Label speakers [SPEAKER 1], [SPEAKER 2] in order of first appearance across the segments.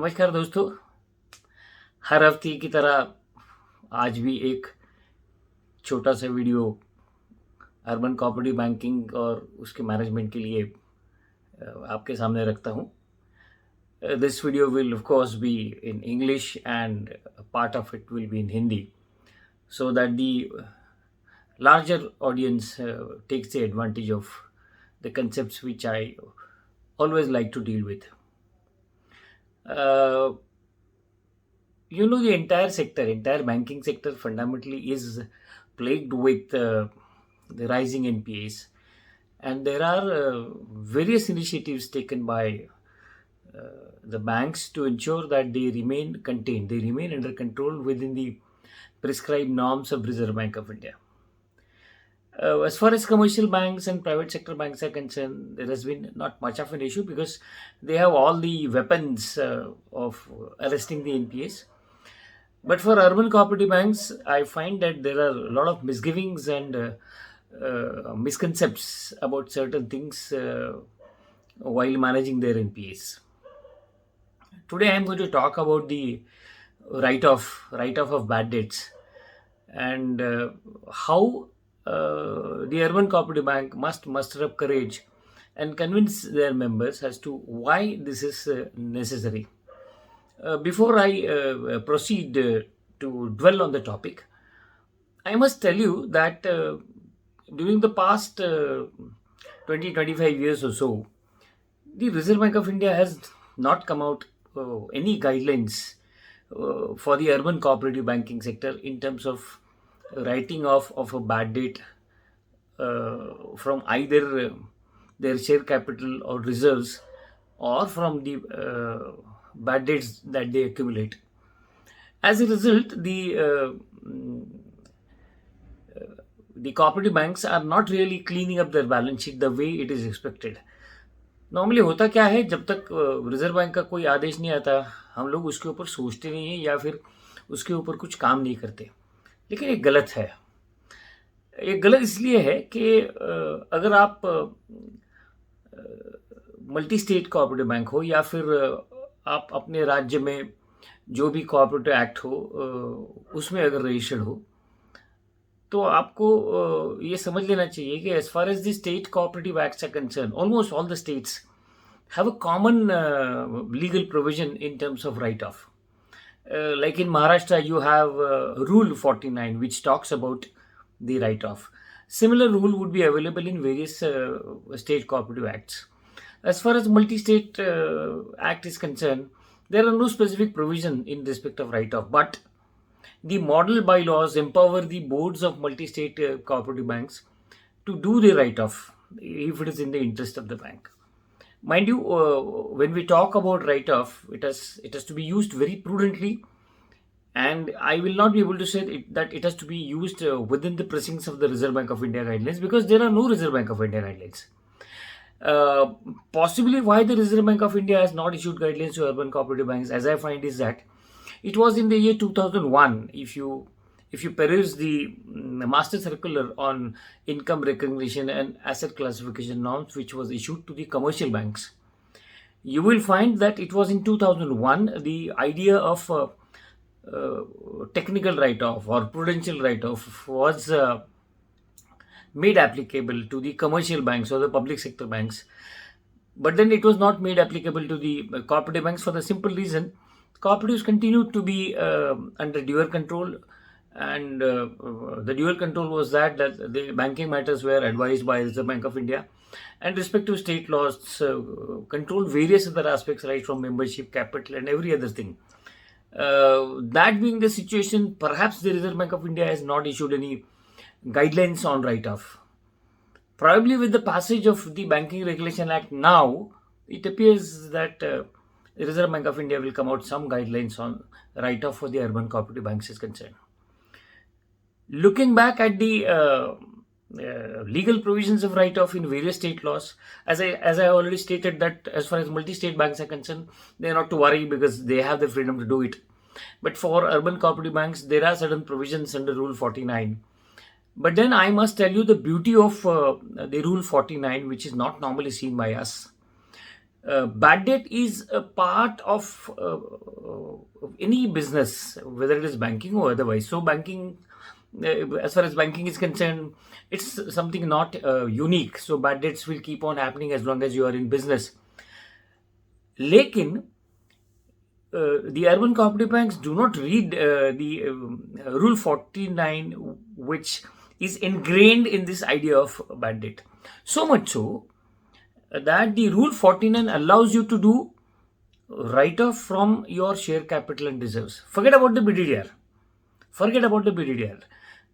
[SPEAKER 1] नमस्कार दोस्तों। हर हफ्ते की तरह आज भी एक छोटा सा वीडियो अर्बन कोऑपरेटिव बैंकिंग और उसके मैनेजमेंट के लिए आपके सामने रखता हूँ। This video will of course be in English and a part of it will be in Hindi, so that the larger audience takes the advantage of the concepts which I always like to deal with. Uh, the entire banking sector fundamentally is plagued with the rising NPAs, and there are various initiatives taken by the banks to ensure that they remain contained, they remain under control within the prescribed norms of Reserve Bank of India. As far as commercial banks and private sector banks are concerned, there has been not much of an issue because they have all the weapons of arresting the NPAs. But for urban cooperative banks, I find that there are a lot of misgivings and misconceptions about certain things while managing their NPAs. Today, I am going to talk about the write-off of bad debts, and how the urban cooperative bank must muster up courage and convince their members as to why this is necessary. Before I proceed to dwell on the topic, I must tell you that during the past 20-25 years or so, the Reserve Bank of India has not come out any guidelines for the urban cooperative banking sector in terms of writing off of a bad debt from either their share capital or reserves, or from the bad debts that they accumulate. As a result, the cooperative banks are not really cleaning up their balance sheet the way it is expected. Normally होता क्या है, जब तक reserve bank का कोई आदेश नहीं आता, हम लोग उसके ऊपर सोचते नहीं हैं या फिर उसके ऊपर कुछ काम नहीं करते। लेकिन ये गलत है। ये गलत इसलिए है कि अगर आप मल्टी स्टेट कोऑपरेटिव बैंक हो या फिर आप अपने राज्य में जो भी कोऑपरेटिव एक्ट हो उसमें अगर रजिस्टर्ड हो, तो आपको ये समझ लेना चाहिए कि as far as the state cooperative acts are concern, almost all the states have a common legal provision in terms of write-off. Like in Maharashtra, you have Rule 49, which talks about the write-off. Similar rule would be available in various state cooperative acts. As far as multi-state act is concerned, there are no specific provision in respect of write-off, but the model bylaws empower the boards of multi-state cooperative banks to do the write-off if it is in the interest of the bank. Mind you, when we talk about write-off, it has to be used very prudently, and I will not be able to say that it has to be used within the precincts of the Reserve Bank of India guidelines, because there are no Reserve Bank of India guidelines. Possibly why the Reserve Bank of India has not issued guidelines to urban cooperative banks, as I find, is that it was in the year 2001. If you peruse the master circular on income recognition and asset classification norms, which was issued to the commercial banks, you will find that it was in 2001 the idea of technical write-off or prudential write-off was made applicable to the commercial banks or the public sector banks. But then it was not made applicable to the cooperative banks for the simple reason cooperatives continued to be under dual control. And the dual control was that the banking matters were advised by Reserve Bank of India, and respective state laws control various other aspects, right from membership, capital, and every other thing. That being the situation, perhaps the Reserve Bank of India has not issued any guidelines on write-off. Probably with the passage of the Banking Regulation Act now, it appears that the Reserve Bank of India will come out some guidelines on write-off for the urban cooperative banks is concerned. Looking back at the legal provisions of write-off in various state laws, as I already stated, that as far as multi-state banks are concerned, they are not to worry because they have the freedom to do it. But for urban cooperative banks, there are certain provisions under Rule 49. But then I must tell you the beauty of the Rule 49, which is not normally seen by us. bad debt is a part of any business, whether it is banking or otherwise. So, banking, as far as banking is concerned, it's something not unique. So, bad debts will keep on happening as long as you are in business. Lekin, the urban cooperative banks do not read the Rule 49, which is ingrained in this idea of bad debt. So much so that the Rule 49 allows you to do write-off from your share capital and reserves. Forget about the BDDR. Forget about the BDDR.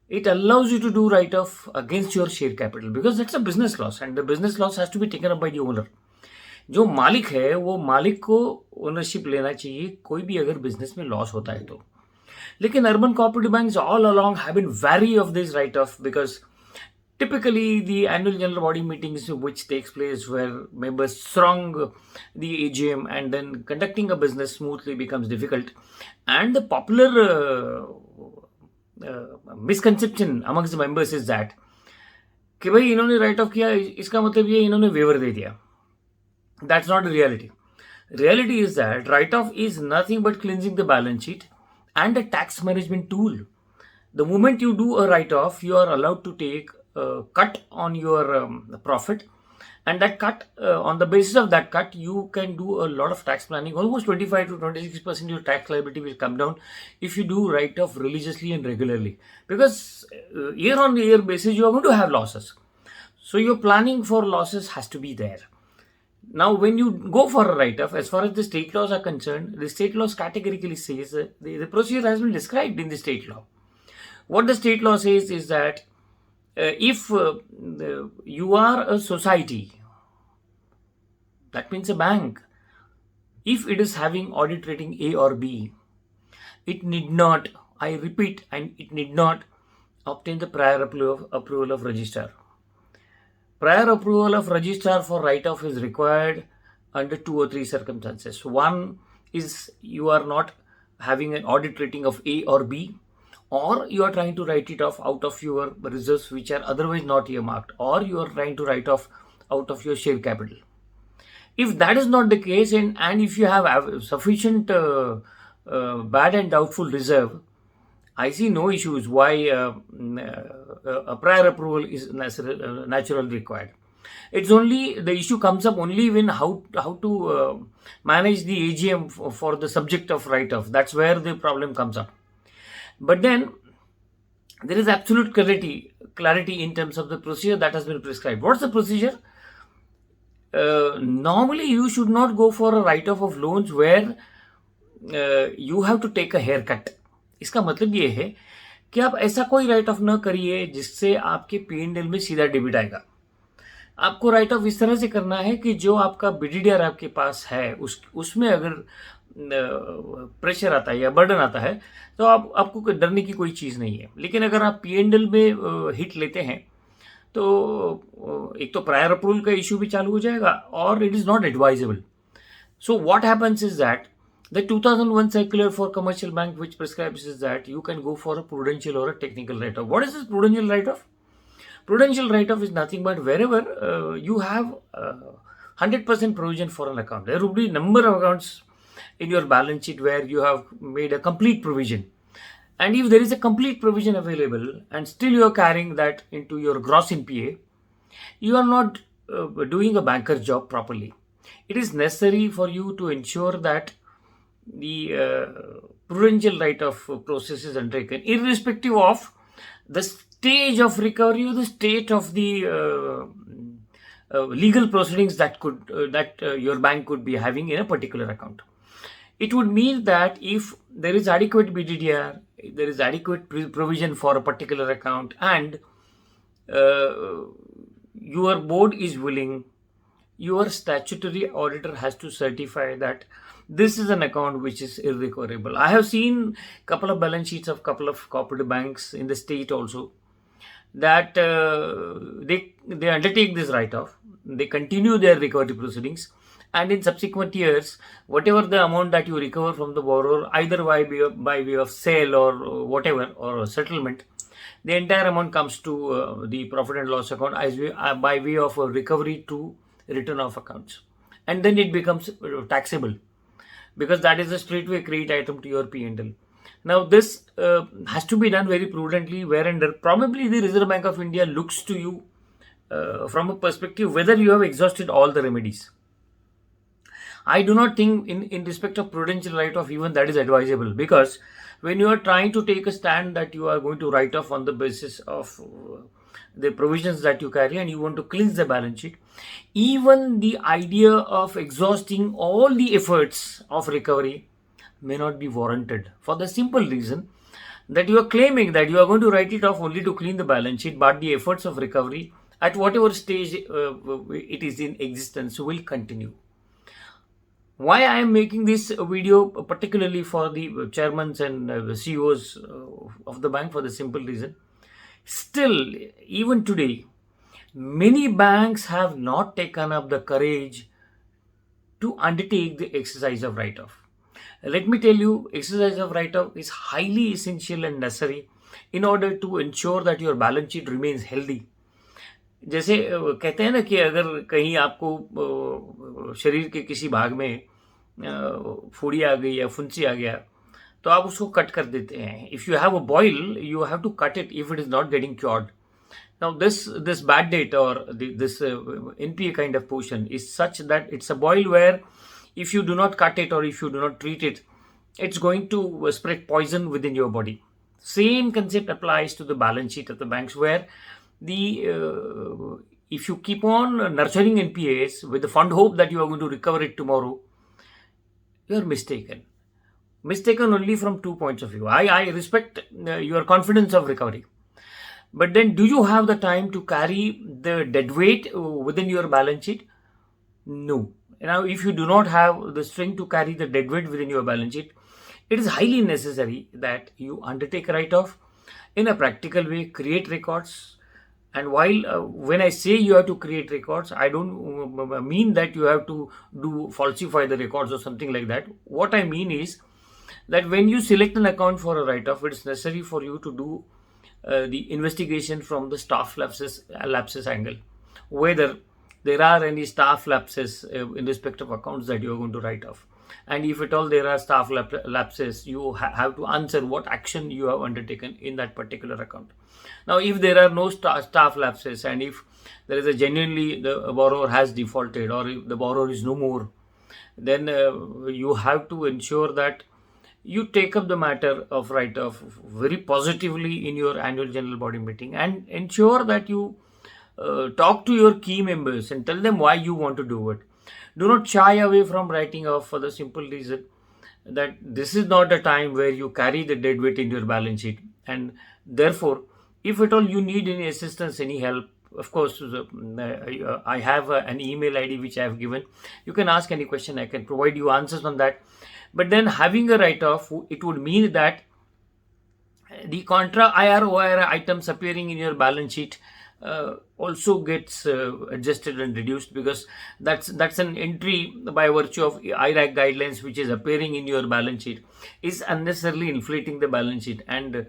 [SPEAKER 1] It allows you to do write-off against your share capital because that's a business loss, and the business loss has to be taken up by the owner. जो मालिक है वो मालिक को ownership लेना चाहिए कोई भी अगर बिजनेस में लॉस होता है तो. लेकिन urban cooperative banks all along have been wary of this write off because typically the annual general body meetings which takes place where members throng the AGM and then conducting a business smoothly becomes difficult, and the popular misconception amongst the members is that कि भाई इन्होंने right of किया इसका मतलब ये इन्होंने waiver दे दिया. That's not the reality. Reality is that write-off is nothing but cleansing the balance sheet and a tax management tool. The moment you do a write-off, you are allowed to take a cut on your profit, and that cut, on the basis of that cut, you can do a lot of tax planning. Almost 25 to 26% your tax liability will come down if you do write-off religiously and regularly. Because year on year basis, you are going to have losses. So your planning for losses has to be there. Now, when you go for a write-off, as far as the state laws are concerned, the state laws categorically says the procedure has been described in the state law. What the state law says is that if you are a society, that means a bank, if it is having audit rating A or B, it need not, I repeat, and it need not obtain the prior approval of registrar. Prior approval of registrar for write-off is required under 2 or 3 circumstances. One is you are not having an audit rating of A or B, or you are trying to write it off out of your reserves which are otherwise not earmarked, or you are trying to write off out of your share capital. If that is not the case, and if you have sufficient bad and doubtful reserve, I see no issues why a prior approval is naturally required. It's only the issue comes up only when how to manage the AGM for the subject of write-off. That's where the problem comes up. But then there is absolute clarity in terms of the procedure that has been prescribed. What's the procedure? Normally, you should not go for a write-off of loans where you have to take a haircut. इसका मतलब ये है कि आप ऐसा कोई right of न करिए जिससे आपके P&L में सीधा डेबिट आएगा. आपको राइट ऑफ इस तरह से करना है कि जो आपका BDDR आपके पास है उसमें अगर प्रेशर आता है या बर्डन आता है तो आपको डरने की कोई चीज़ नहीं है. लेकिन अगर आप P&L में हिट लेते हैं तो एक तो प्रायर अप्रूवल का इशू भी चालू हो जाएगा और it is not advisable. So what happens is that the 2001 circular for commercial bank which prescribes is that you can go for a prudential or a technical write-off. What is this prudential write-off? Prudential write-off is nothing but wherever you have 100% provision for an account. There will be a number of accounts in your balance sheet where you have made a complete provision. And if there is a complete provision available and still you are carrying that into your gross NPA, you are not doing a banker's job properly. It is necessary for you to ensure that the prudential write-off process is undertaken, irrespective of the stage of recovery or the state of the legal proceedings that your bank could be having in a particular account. It would mean that if there is adequate BDDR, there is adequate provision for a particular account, and your board is willing, your statutory auditor has to certify that this is an account which is irrecoverable. I have seen a couple of balance sheets of couple of cooperative banks in the state also that they undertake this write-off, they continue their recovery proceedings, and in subsequent years, whatever the amount that you recover from the borrower, either by way of sale or whatever, or settlement, the entire amount comes to the profit and loss account by way of a recovery to return of accounts. and then it becomes taxable, because that is a straightway credit item to your P&L. Now, this has to be done very prudently, wherein probably the Reserve Bank of India looks to you from a perspective whether you have exhausted all the remedies. I do not think in respect of prudential write-off even that is advisable, because when you are trying to take a stand that you are going to write off on the basis of the provisions that you carry and you want to cleanse the balance sheet, even the idea of exhausting all the efforts of recovery may not be warranted, for the simple reason that you are claiming that you are going to write it off only to clean the balance sheet, but the efforts of recovery at whatever stage it is in existence will continue. Why I am making this video particularly for the chairmen and CEOs of the bank, for the simple reason, still even today many banks have not taken up the courage to undertake the exercise of write-off. Let me tell you, exercise of write-off is highly essential and necessary in order to ensure that your balance sheet remains healthy. जैसे कहते हैं ना कि अगर कहीं आपको शरीर के किसी भाग में फूड़ी आ गई या फुंसी आ गया तो आप उसको कट कर देते हैं. If you have a boil you have to cut it if it is not getting cured. Now this bad date or this NPA kind of portion is such that it's a boil where if you do not cut it or if you do not treat it, it's going to spread poison within your body. Same concept applies to the balance sheet of the banks, where the if you keep on nurturing NPAs with the fond hope that you are going to recover it tomorrow, you are mistaken only from 2 points of view. I respect your confidence of recovery, but then do you have the time to carry the dead weight within your balance sheet? No. Now, if you do not have the strength to carry the dead weight within your balance sheet, it is highly necessary that you undertake a write-off in a practical way, create records. And while when I say you have to create records, I don't mean that you have to falsify the records or something like that. What I mean is that when you select an account for a write-off, it is necessary for you to do the investigation from the staff lapses angle, whether there are any staff lapses in respect of accounts that you are going to write off, and if at all there are staff lapses, you have to answer what action you have undertaken in that particular account. Now, if there are no staff lapses and if there is a genuinely the borrower has defaulted or if the borrower is no more, then you have to ensure that you take up the matter of write-off very positively in your annual general body meeting and ensure that you talk to your key members and tell them why you want to do it. Do not shy away from writing off, for the simple reason that this is not a time where you carry the dead weight in your balance sheet. And therefore, if at all you need any assistance, any help, of course, I have an email ID which I have given. You can ask any question. I can provide you answers on that. But then having a write-off, it would mean that the contra IR OIR items appearing in your balance sheet also gets adjusted and reduced, because that's an entry by virtue of IRAC guidelines which is appearing in your balance sheet is unnecessarily inflating the balance sheet, and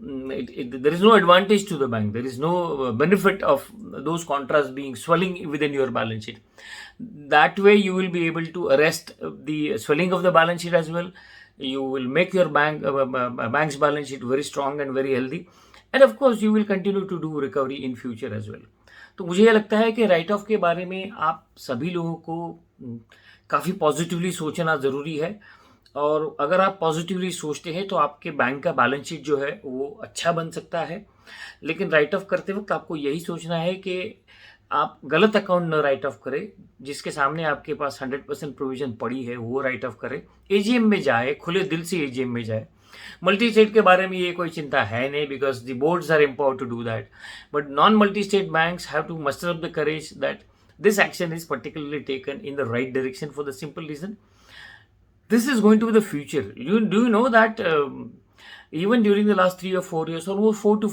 [SPEAKER 1] there is no advantage to the bank. There is no benefit of those contras being swelling within your balance sheet. That way you will be able to arrest the swelling of the balance sheet as well. You will make your bank's balance sheet very strong and very healthy, and of course you will continue to do recovery in future as well. तो मुझे ये लगता है कि right of के बारे में आप सभी लोगों को काफ़ी पॉजिटिवली सोचना ज़रूरी है, और अगर आप पॉजिटिवली सोचते हैं तो आपके बैंक का बैलेंस शीट जो है वो अच्छा बन सकता है. लेकिन राइट ऑफ करते वक्त आपको यही सोचना है कि आप गलत अकाउंट न राइट ऑफ करें. जिसके सामने आपके पास 100% प्रोविजन पड़ी है वो राइट ऑफ करें. एजीएम में जाए, खुले दिल से एजीएम में जाए. मल्टी स्टेट के बारे में ये कोई चिंता है नहीं, because the boards are empowered to do that. But non multi state banks have to muster up the courage that this action is particularly taken in the right direction, for the simple reason this is going to be the future. Do you know that even during the last 3 or 4 years, almost 4 to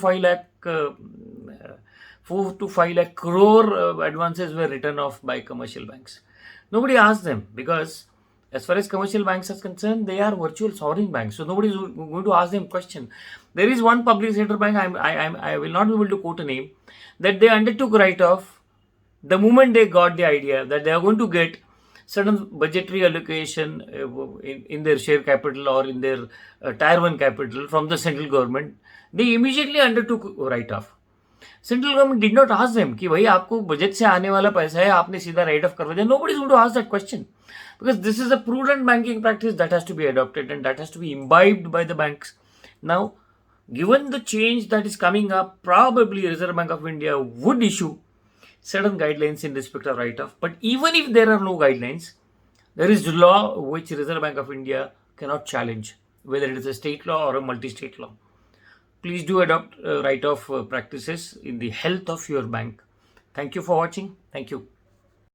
[SPEAKER 1] 5 lakh crore advances were written off by commercial banks. Nobody asked them, because as far as commercial banks are concerned, they are virtual sovereign banks. So nobody is going to ask them question. There is one public sector bank, I will not be able to quote a name, that they undertook write-off the moment they got the idea that they are going to get certain budgetary allocation in their share capital or in their tier 1 capital from the central government, they immediately undertook write off. Central government did not ask them कि भाई आपको budget से आने वाला पैसा है, आपने सीधा राइट ऑफ करवा दिया. Nobody is going to ask that question, because this is a prudent banking practice that has to be adopted and that has to be imbibed by the banks. Now, given the change that is coming up, probably Reserve Bank of India would issue certain guidelines in respect of write-off. But even if there are no guidelines, there is law which Reserve Bank of India cannot challenge, whether it is a state law or a multi-state law. Please do adopt write-off practices in the health of your bank. Thank you for watching. Thank you.